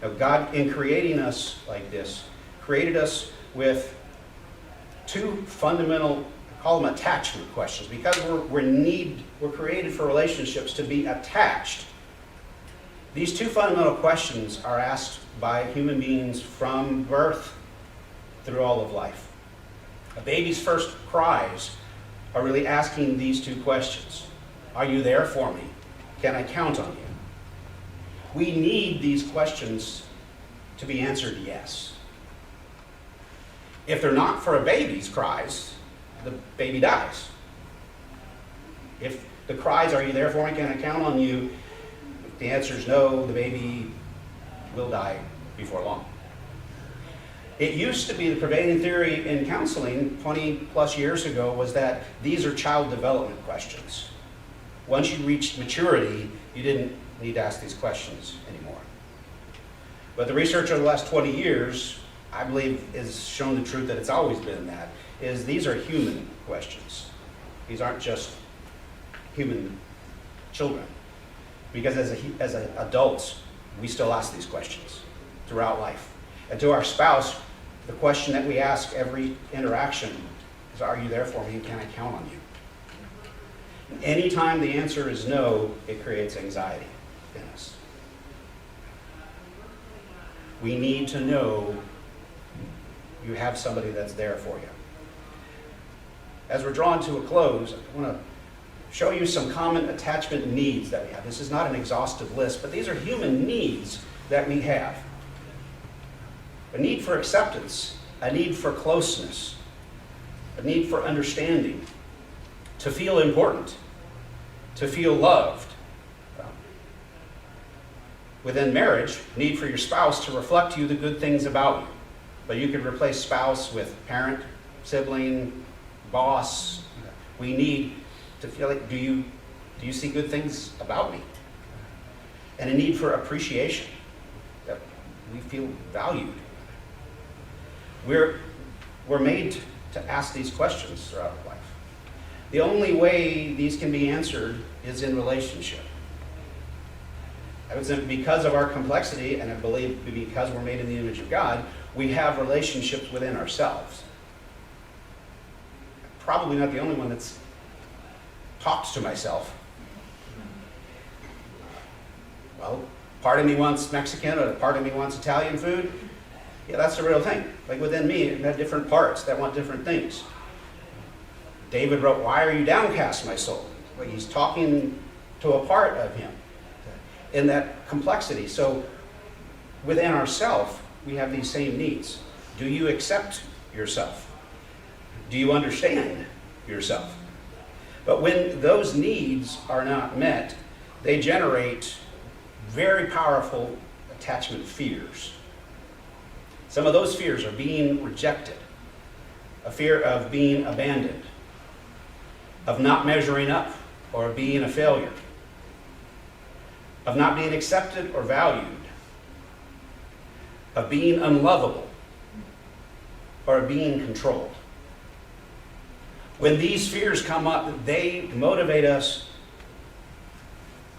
Now, God, in creating us like this, created us with two fundamental, I call them attachment questions, because we're created for relationships to be attached. These two fundamental questions are asked by human beings from birth through all of life. A baby's first cries are really asking these two questions. Are you there for me? Can I count on you? We need these questions to be answered yes. If they're not for a baby's cries, the baby dies. If the cries, are you there for me? Can I count on you? If the answer is no, the baby will die before long. It used to be the prevailing theory in counseling 20 plus years ago was that these are child development questions. Once you reached maturity, you didn't need to ask these questions anymore. But the research over the last 20 years, I believe, has shown the truth that it's always been that, is these are human questions. These aren't just human children. Because as adults, we still ask these questions throughout life. And to our spouse, the question that we ask every interaction is, are you there for me and can I count on you? And anytime the answer is no, it creates anxiety in us. We need to know you have somebody that's there for you. As we're drawn to a close, I want to show you some common attachment needs that we have. This is not an exhaustive list, but these are human needs that we have. A need for acceptance, a need for closeness, a need for understanding, to feel important, to feel loved. Within marriage, need for your spouse to reflect to you the good things about you. But you could replace spouse with parent, sibling, boss. We need to feel like, do you see good things about me? And a need for appreciation, that we feel valued. We're made to ask these questions throughout life. The only way these can be answered is in relationship. I would say because of our complexity, and I believe because we're made in the image of God, we have relationships within ourselves. Probably not the only one that's talks to myself. Well, part of me wants Mexican, or part of me wants Italian food. Yeah, that's the real thing. Like within me, it had different parts that want different things. David wrote, "Why are you downcast, my soul?" Like he's talking to a part of him in that complexity. So within ourselves, we have these same needs. Do you accept yourself? Do you understand yourself? But when those needs are not met, they generate very powerful attachment fears. Some of those fears are being rejected, a fear of being abandoned, of not measuring up or being a failure, of not being accepted or valued, of being unlovable, or of being controlled. When these fears come up, they motivate us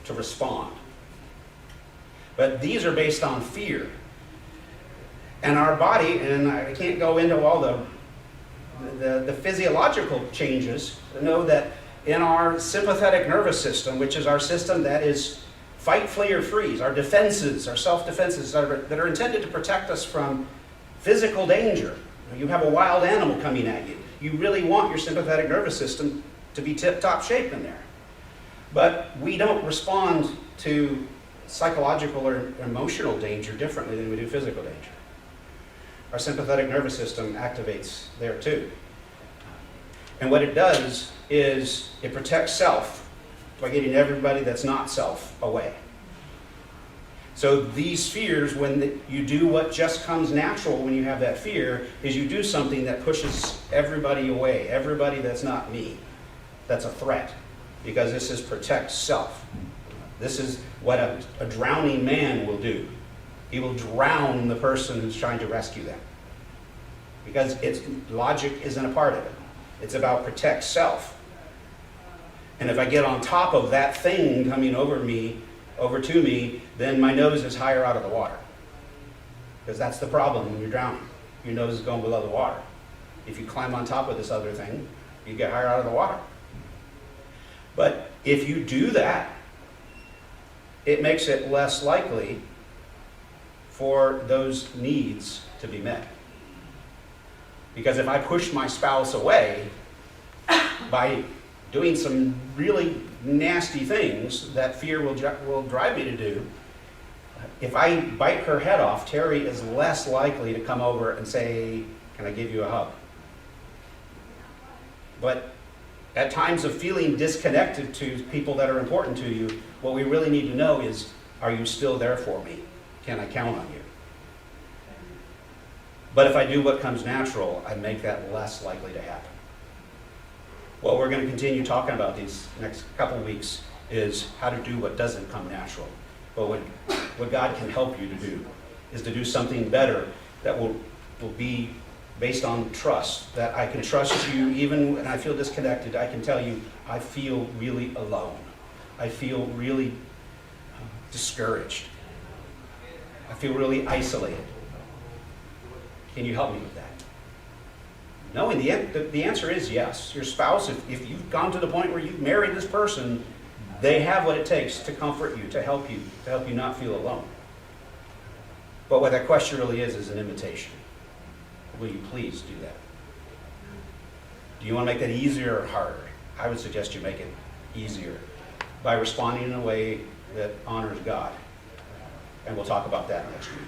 to respond. But these are based on fear. And our body, and I can't go into all the physiological changes, to know that in our sympathetic nervous system, which is our system that is fight, flee, or freeze, our defenses, our self-defenses that are intended to protect us from physical danger. You have a wild animal coming at you. You really want your sympathetic nervous system to be tip-top shape in there. But we don't respond to psychological or emotional danger differently than we do physical danger. Our sympathetic nervous system activates there too. And what it does is it protects self by getting everybody that's not self away. So these fears, when you do what just comes natural when you have that fear, is you do something that pushes everybody away, everybody that's not me. That's a threat, because this is protect self. This is what a drowning man will do. He will drown the person who's trying to rescue them, because its logic isn't a part of it. It's about protect self. And if I get on top of that thing coming over to me, then my nose is higher out of the water. Because that's the problem when you're drowning. Your nose is going below the water. If you climb on top of this other thing, you get higher out of the water. But if you do that, it makes it less likely for those needs to be met. Because if I push my spouse away by doing some really nasty things that fear will drive me to do, if I bite her head off, Terry is less likely to come over and say, "Can I give you a hug?" But at times of feeling disconnected to people that are important to you, what we really need to know is, are you still there for me? Can I count on you? But if I do what comes natural, I make that less likely to happen. What we're going to continue talking about these next couple of weeks is how to do what doesn't come natural. But what God can help you to do is to do something better that will be based on trust, that I can trust you even when I feel disconnected. I can tell you, I feel really alone. I feel really discouraged. I feel really isolated. Can you help me with that? Knowing the answer is yes. Your spouse, if you've gone to the point where you've married this person, they have what it takes to comfort you, to help you not feel alone. But what that question really is an invitation. Will you please do that? Do you want to make that easier or harder? I would suggest you make it easier by responding in a way that honors God. And we'll talk about that next week.